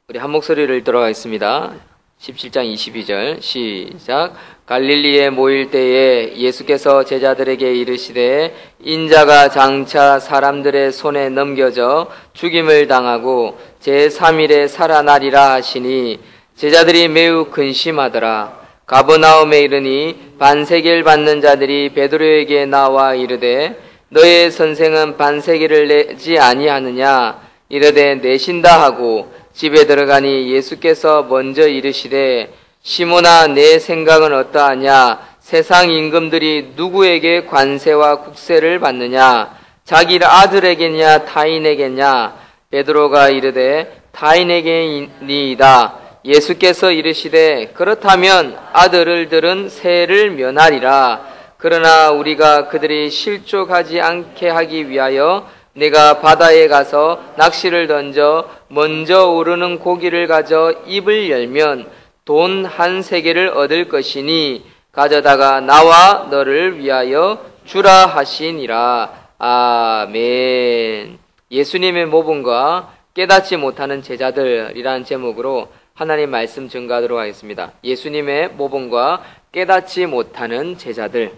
우리 한 목소리를 들어가겠습니다. 17장 22절 시작. 갈릴리에 모일 때에 예수께서 제자들에게 이르시되 인자가 장차 사람들의 손에 넘겨져 죽임을 당하고 제3일에 살아나리라 하시니 제자들이 매우 근심하더라. 가버나움에 이르니 반세겔 받는 자들이 베드로에게 나와 이르되 너의 선생은 반세겔을 내지 아니하느냐 이르되 내신다 하고 집에 들어가니 예수께서 먼저 이르시되 시몬아 내 생각은 어떠하냐 세상 임금들이 누구에게 관세와 국세를 받느냐 자기 아들에게냐 타인에게냐 베드로가 이르되 타인에게니이다. 예수께서 이르시되 그렇다면 아들들은 세를 면하리라. 그러나 우리가 그들이 실족하지 않게 하기 위하여 내가 바다에 가서 낚시를 던져 먼저 오르는 고기를 가져 입을 열면 돈 한 세겔을 얻을 것이니 가져다가 나와 너를 위하여 주라 하시니라. 아멘. 예수님의 모범과 깨닫지 못하는 제자들이라는 제목으로 하나님 말씀 증거하도록 하겠습니다. 예수님의 모범과 깨닫지 못하는 제자들.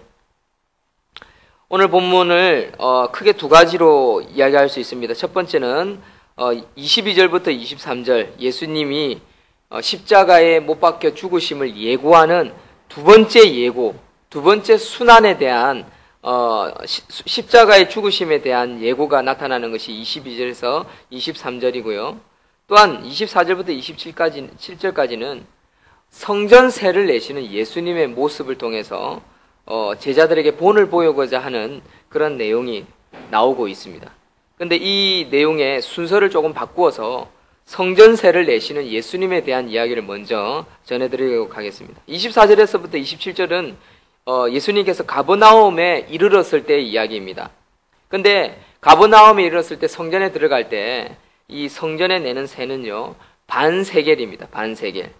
오늘 본문을 크게 두 가지로 이야기할 수 있습니다. 첫 번째는 22절부터 23절 예수님이 십자가에 못 박혀 죽으심을 예고하는 두 번째 예고, 두 번째 순환에 대한 십자가의 죽으심에 대한 예고가 나타나는 것이 22절에서 23절이고요. 또한 24절부터 27절까지는 성전세를 내시는 예수님의 모습을 통해서 제자들에게 본을 보이고자 하는 그런 내용이 나오고 있습니다. 그런데 이 내용의 순서를 조금 바꾸어서 성전세를 내시는 예수님에 대한 이야기를 먼저 전해드리도록 하겠습니다. 24절에서부터 27절은 예수님께서 가버나움에 이르렀을 때의 이야기입니다. 그런데 가버나움에 이르렀을 때 성전에 들어갈 때 이 성전에 내는 세는요 반세겔입니다. 반세겔.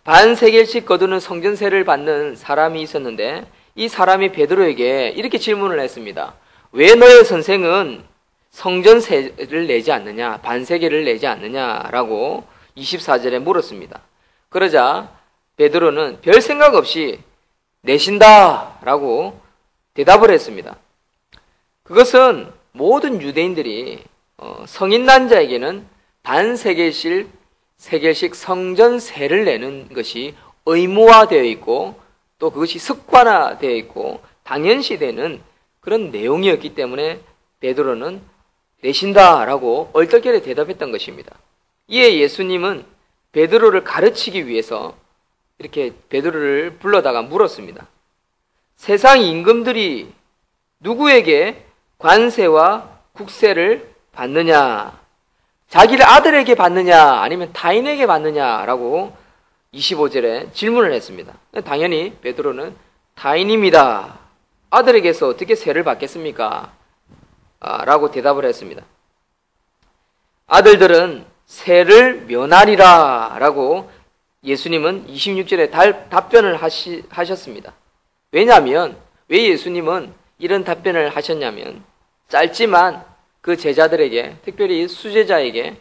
반세겔씩 거두는 성전세를 받는 사람이 있었는데 이 사람이 베드로에게 이렇게 질문을 했습니다. 왜 너의 선생은 성전세를 내지 않느냐, 반세겔을 내지 않느냐라고 24절에 물었습니다. 그러자 베드로는 별 생각 없이 내신다라고 대답을 했습니다. 그것은 모든 유대인들이 성인 난자에게는 반세겔씩 성전세를 내는 것이 의무화되어 있고 또 그것이 습관화되어 있고 당연시되는 그런 내용이었기 때문에 베드로는 내신다라고 얼떨결에 대답했던 것입니다. 이에 예수님은 베드로를 가르치기 위해서 이렇게 베드로를 불러다가 물었습니다. 세상 임금들이 누구에게 관세와 국세를 받느냐? 자기를 아들에게 받느냐 아니면 타인에게 받느냐라고 25절에 질문을 했습니다. 당연히 베드로는 타인입니다. 아들에게서 어떻게 세를 받겠습니까? 라고 대답을 했습니다. 아들들은 세를 면하리라 라고 예수님은 26절에 답변을 하셨습니다. 왜냐하면 왜 예수님은 이런 답변을 하셨냐면 짧지만 그 제자들에게 특별히 수제자에게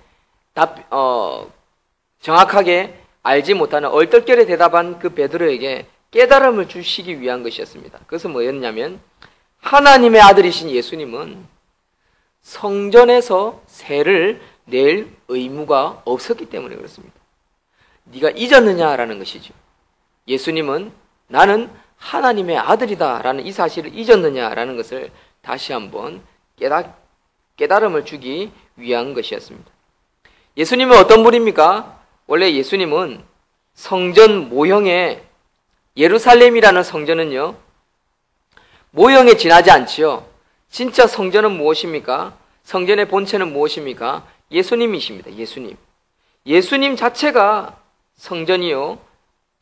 정확하게 알지 못하는 얼떨결에 대답한 그 베드로에게 깨달음을 주시기 위한 것이었습니다. 그것은 뭐였냐면 하나님의 아들이신 예수님은 성전에서 세를 낼 의무가 없었기 때문에 그렇습니다. 네가 잊었느냐라는 것이죠. 예수님은 나는 하나님의 아들이다라는 이 사실을 잊었느냐라는 것을 다시 한번 깨달음을 주기 위한 것이었습니다. 예수님은 어떤 분입니까? 원래 예수님은 성전 모형의 예루살렘이라는 성전은요 모형에 지나지 않지요. 진짜 성전은 무엇입니까? 성전의 본체는 무엇입니까? 예수님이십니다. 예수님 자체가 성전이요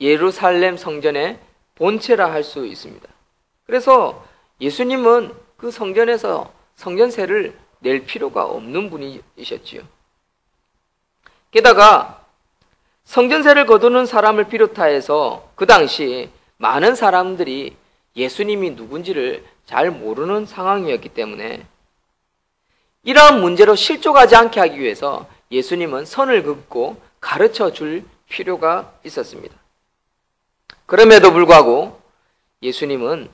예루살렘 성전의 본체라 할 수 있습니다. 그래서 예수님은 그 성전에서 성전세를 낼 필요가 없는 분이셨지요. 게다가 성전세를 거두는 사람을 비롯하여서 그 당시 많은 사람들이 예수님이 누군지를 잘 모르는 상황이었기 때문에 이러한 문제로 실족하지 않게 하기 위해서 예수님은 선을 긋고 가르쳐 줄 필요가 있었습니다. 그럼에도 불구하고 예수님은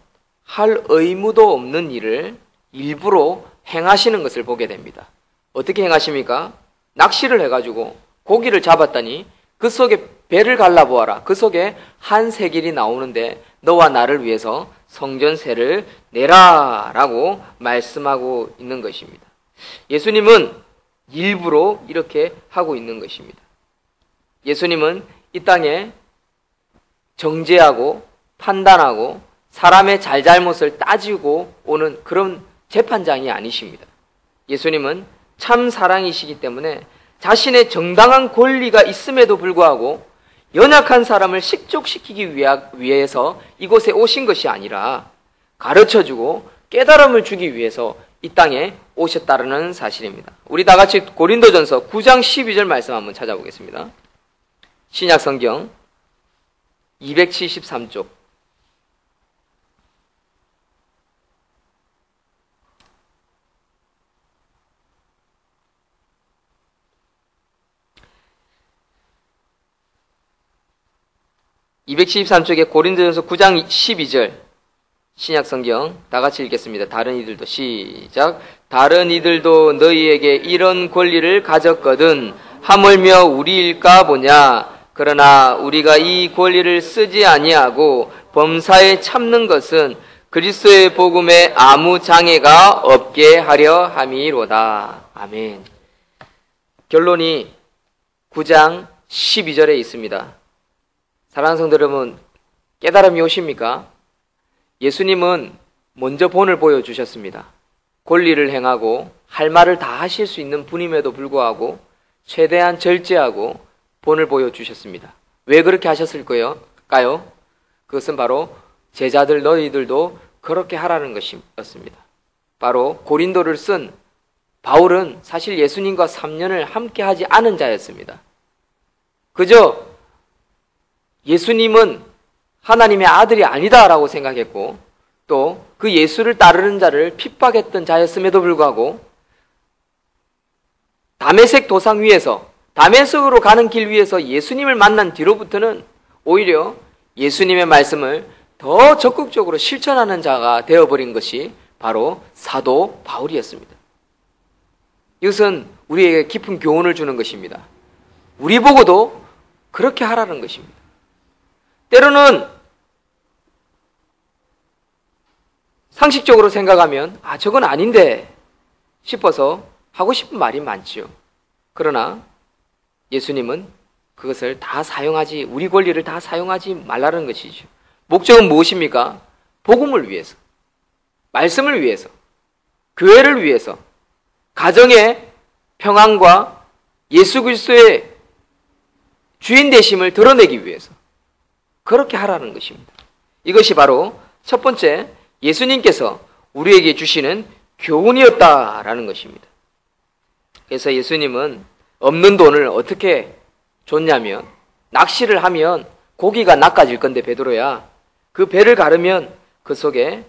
할 의무도 없는 일을 일부러 행하시는 것을 보게 됩니다. 어떻게 행하십니까? 낚시를 해가지고 고기를 잡았더니 그 속에 배를 갈라보아라. 그 속에 한 세겔이 나오는데 너와 나를 위해서 성전세를 내라 라고 말씀하고 있는 것입니다. 예수님은 일부러 이렇게 하고 있는 것입니다. 예수님은 이 땅에 정죄하고 판단하고 사람의 잘잘못을 따지고 오는 그런 재판장이 아니십니다. 예수님은 참 사랑이시기 때문에 자신의 정당한 권리가 있음에도 불구하고 연약한 사람을 식족시키기 위해서 이곳에 오신 것이 아니라 가르쳐주고 깨달음을 주기 위해서 이 땅에 오셨다는 사실입니다. 우리 다 같이 고린도전서 9장 12절 말씀 한번 찾아보겠습니다. 신약성경 273쪽 273쪽에 고린도전서 9장 12절 신약성경 다 같이 읽겠습니다. 다른 이들도 시작. 다른 이들도 너희에게 이런 권리를 가졌거든 하물며 우리일까 보냐. 그러나 우리가 이 권리를 쓰지 아니하고 범사에 참는 것은 그리스도의 복음에 아무 장애가 없게 하려 함이로다. 아멘. 결론이 9장 12절에 있습니다. 사랑하는 성도 여러분, 깨달음이 오십니까? 예수님은 먼저 본을 보여주셨습니다. 권리를 행하고 할 말을 다 하실 수 있는 분임에도 불구하고 최대한 절제하고 본을 보여주셨습니다. 왜 그렇게 하셨을까요? 그것은 바로 제자들 너희들도 그렇게 하라는 것이었습니다. 바로 고린도를 쓴 바울은 사실 예수님과 3년을 함께 하지 않은 자였습니다. 그저 예수님은 하나님의 아들이 아니다라고 생각했고 또 그 예수를 따르는 자를 핍박했던 자였음에도 불구하고 다메섹 도상 위에서 다메섹으로 가는 길 위에서 예수님을 만난 뒤로부터는 오히려 예수님의 말씀을 더 적극적으로 실천하는 자가 되어버린 것이 바로 사도 바울이었습니다. 이것은 우리에게 깊은 교훈을 주는 것입니다. 우리 보고도 그렇게 하라는 것입니다. 때로는 상식적으로 생각하면 저건 아닌데 싶어서 하고 싶은 말이 많지요. 그러나 예수님은 그것을 다 사용하지, 우리 권리를 다 사용하지 말라는 것이죠. 목적은 무엇입니까? 복음을 위해서, 말씀을 위해서, 교회를 위해서, 가정의 평안과 예수 그리스도의 주인 되심을 드러내기 위해서 그렇게 하라는 것입니다. 이것이 바로 첫 번째 예수님께서 우리에게 주시는 교훈이었다라는 것입니다. 그래서 예수님은 없는 돈을 어떻게 줬냐면 낚시를 하면 고기가 낚아질 건데 베드로야 그 배를 가르면 그 속에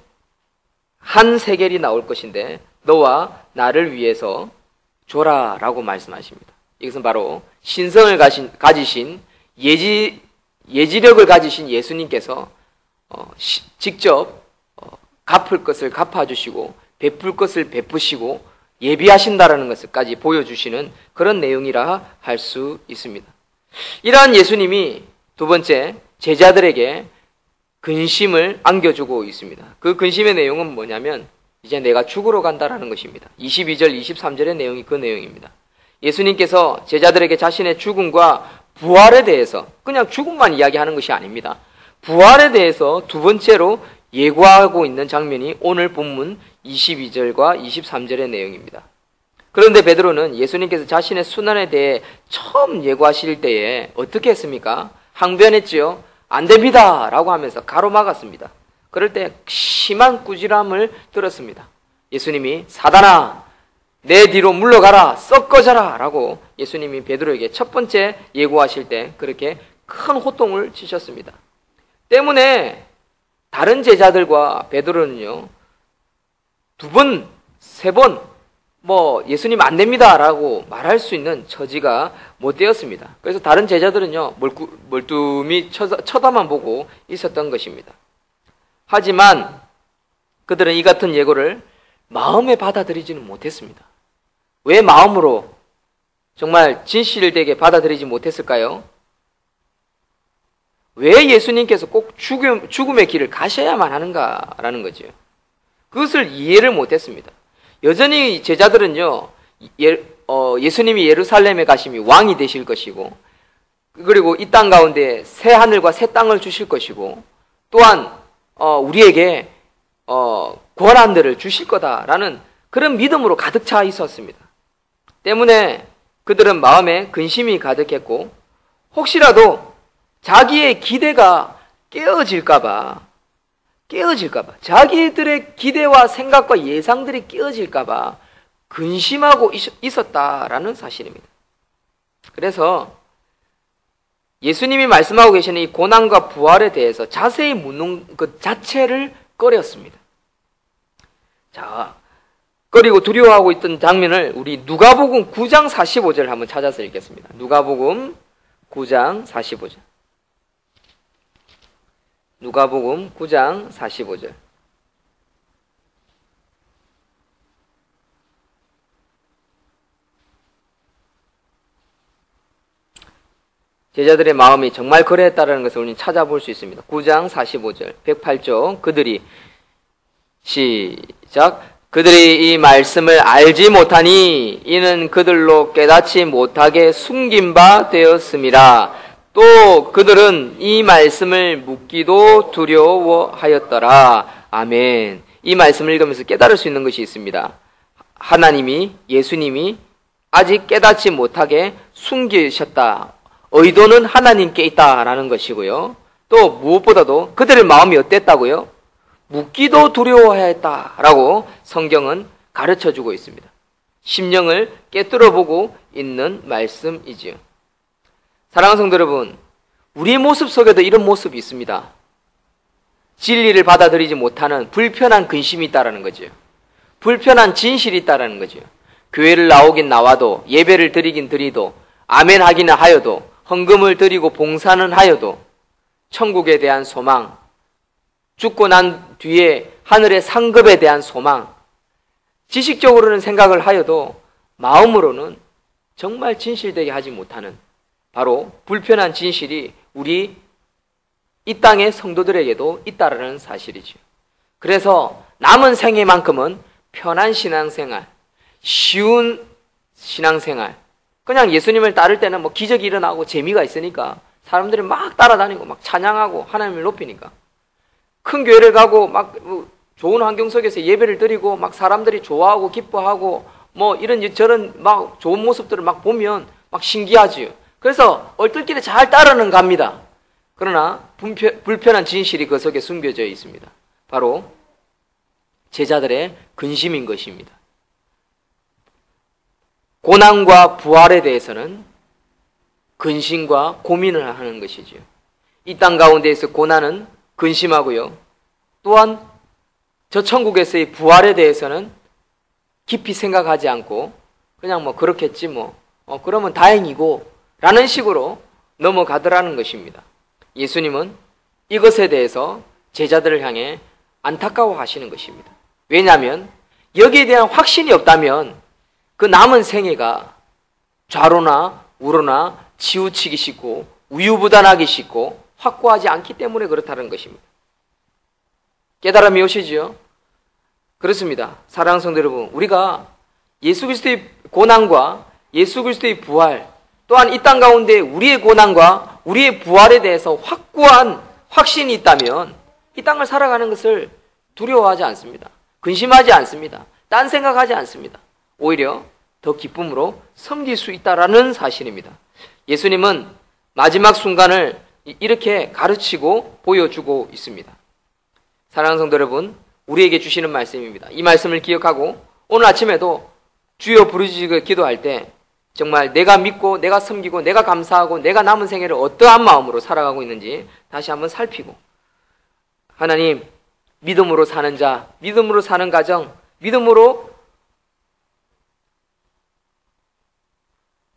한 세겔이 나올 것인데 너와 나를 위해서 줘라라고 말씀하십니다. 이것은 바로 신성을 가지신 예지력을 가지신 예수님께서 직접 갚을 것을 갚아주시고 베풀 것을 베푸시고 예비하신다라는 것을까지 보여주시는 그런 내용이라 할 수 있습니다. 이러한 예수님이 두 번째 제자들에게 근심을 안겨주고 있습니다. 그 근심의 내용은 뭐냐면 이제 내가 죽으러 간다라는 것입니다. 22절 23절의 내용이 그 내용입니다. 예수님께서 제자들에게 자신의 죽음과 부활에 대해서 그냥 죽음만 이야기하는 것이 아닙니다. 부활에 대해서 두 번째로 예고하고 있는 장면이 오늘 본문 22절과 23절의 내용입니다. 그런데 베드로는 예수님께서 자신의 순환에 대해 처음 예고하실 때에 어떻게 했습니까? 항변했지요. 안 됩니다 라고 하면서 가로막았습니다. 그럴 때 심한 꾸지람을 들었습니다. 예수님이 사단아 내 뒤로 물러가라 썩어져라 라고 예수님이 베드로에게 첫 번째 예고하실 때 그렇게 큰 호통을 치셨습니다. 때문에 다른 제자들과 베드로는요 2번, 3번 뭐 예수님 안 됩니다라고 말할 수 있는 처지가 못 되었습니다. 그래서 다른 제자들은요 멀뚱히 쳐다만 보고 있었던 것입니다. 하지만 그들은 이 같은 예고를 마음에 받아들이지는 못했습니다. 왜 마음으로 정말 진실되게 받아들이지 못했을까요? 왜 예수님께서 꼭 죽음의 길을 가셔야만 하는가라는 거죠. 그것을 이해를 못했습니다. 여전히 제자들은요, 예수님이 예루살렘에 가심이 왕이 되실 것이고, 그리고 이 땅 가운데 새 하늘과 새 땅을 주실 것이고, 또한 우리에게 권한들을 주실 거다라는 그런 믿음으로 가득 차 있었습니다. 때문에 그들은 마음에 근심이 가득했고, 혹시라도 자기의 기대가 깨어질까봐, 자기들의 기대와 생각과 예상들이 깨어질까봐 근심하고 있었다라는 사실입니다. 그래서 예수님이 말씀하고 계시는 이 고난과 부활에 대해서 자세히 묻는 것 자체를 꺼렸습니다. 자, 꺼리고 두려워하고 있던 장면을 우리 누가복음 9장 45절 한번 찾아서 읽겠습니다. 누가복음 9장 45절. 누가복음 9장 45절. 제자들의 마음이 정말 그랬다는 것을 우리는 찾아볼 수 있습니다. 9장 45절 108쪽 그들이 시작 그들이 이 말씀을 알지 못하니 이는 그들로 깨닫지 못하게 숨긴 바 되었음이라. 또 그들은 이 말씀을 묻기도 두려워하였더라. 아멘. 이 말씀을 읽으면서 깨달을 수 있는 것이 있습니다. 하나님이, 예수님이 아직 깨닫지 못하게 숨기셨다. 의도는 하나님께 있다라는 것이고요. 또 무엇보다도 그들의 마음이 어땠다고요? 묻기도 두려워하였다라고 성경은 가르쳐주고 있습니다. 심령을 깨뚫어보고 있는 말씀이지요. 사랑하는 성도 여러분, 우리 모습 속에도 이런 모습이 있습니다. 진리를 받아들이지 못하는 불편한 근심이 있다는 거죠. 불편한 진실이 있다는 거죠. 교회를 나오긴 나와도 예배를 드리긴 드리도 아멘 하기는 하여도 헌금을 드리고 봉사는 하여도 천국에 대한 소망, 죽고 난 뒤에 하늘의 상급에 대한 소망, 지식적으로는 생각을 하여도 마음으로는 정말 진실되게 하지 못하는 바로 불편한 진실이 우리 이 땅의 성도들에게도 있다라는 사실이죠. 그래서 남은 생애만큼은 편한 신앙생활, 쉬운 신앙생활, 그냥 예수님을 따를 때는 뭐 기적이 일어나고 재미가 있으니까 사람들이 막 따라다니고 막 찬양하고 하나님을 높이니까 큰 교회를 가고 막 좋은 환경 속에서 예배를 드리고 막 사람들이 좋아하고 기뻐하고 뭐 이런 저런 막 좋은 모습들을 막 보면 막 신기하지요. 그래서 얼떨결에 잘 따르는 갑니다. 그러나 불편한 진실이 그 속에 숨겨져 있습니다. 바로 제자들의 근심인 것입니다. 고난과 부활에 대해서는 근심과 고민을 하는 것이지요. 이 땅 가운데에서 고난은 근심하고요. 또한 저 천국에서의 부활에 대해서는 깊이 생각하지 않고 그냥 뭐 그렇겠지 뭐 그러면 다행이고 라는 식으로 넘어가더라는 것입니다. 예수님은 이것에 대해서 제자들을 향해 안타까워하시는 것입니다. 왜냐하면 여기에 대한 확신이 없다면 그 남은 생애가 좌로나 우로나 치우치기 쉽고 우유부단하기 쉽고 확고하지 않기 때문에 그렇다는 것입니다. 깨달음이 오시지요? 그렇습니다. 사랑하는 성도 여러분, 우리가 예수 그리스도의 고난과 예수 그리스도의 부활, 또한 이 땅 가운데 우리의 고난과 우리의 부활에 대해서 확고한 확신이 있다면 이 땅을 살아가는 것을 두려워하지 않습니다. 근심하지 않습니다. 딴 생각하지 않습니다. 오히려 더 기쁨으로 섬길 수 있다라는 사실입니다. 예수님은 마지막 순간을 이렇게 가르치고 보여주고 있습니다. 사랑하는 성도 여러분, 우리에게 주시는 말씀입니다. 이 말씀을 기억하고 오늘 아침에도 주여 부르짖고 기도할 때 정말 내가 믿고 내가 섬기고 내가 감사하고 내가 남은 생애를 어떠한 마음으로 살아가고 있는지 다시 한번 살피고 하나님, 믿음으로 사는 자, 믿음으로 사는 가정, 믿음으로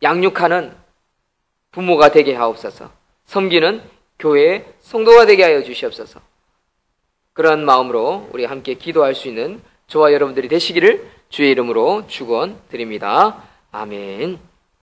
양육하는 부모가 되게 하옵소서. 섬기는 교회의 성도가 되게 하여 주시옵소서. 그런 마음으로 우리 함께 기도할 수 있는 저와 여러분들이 되시기를 주의 이름으로 축원드립니다. 아멘.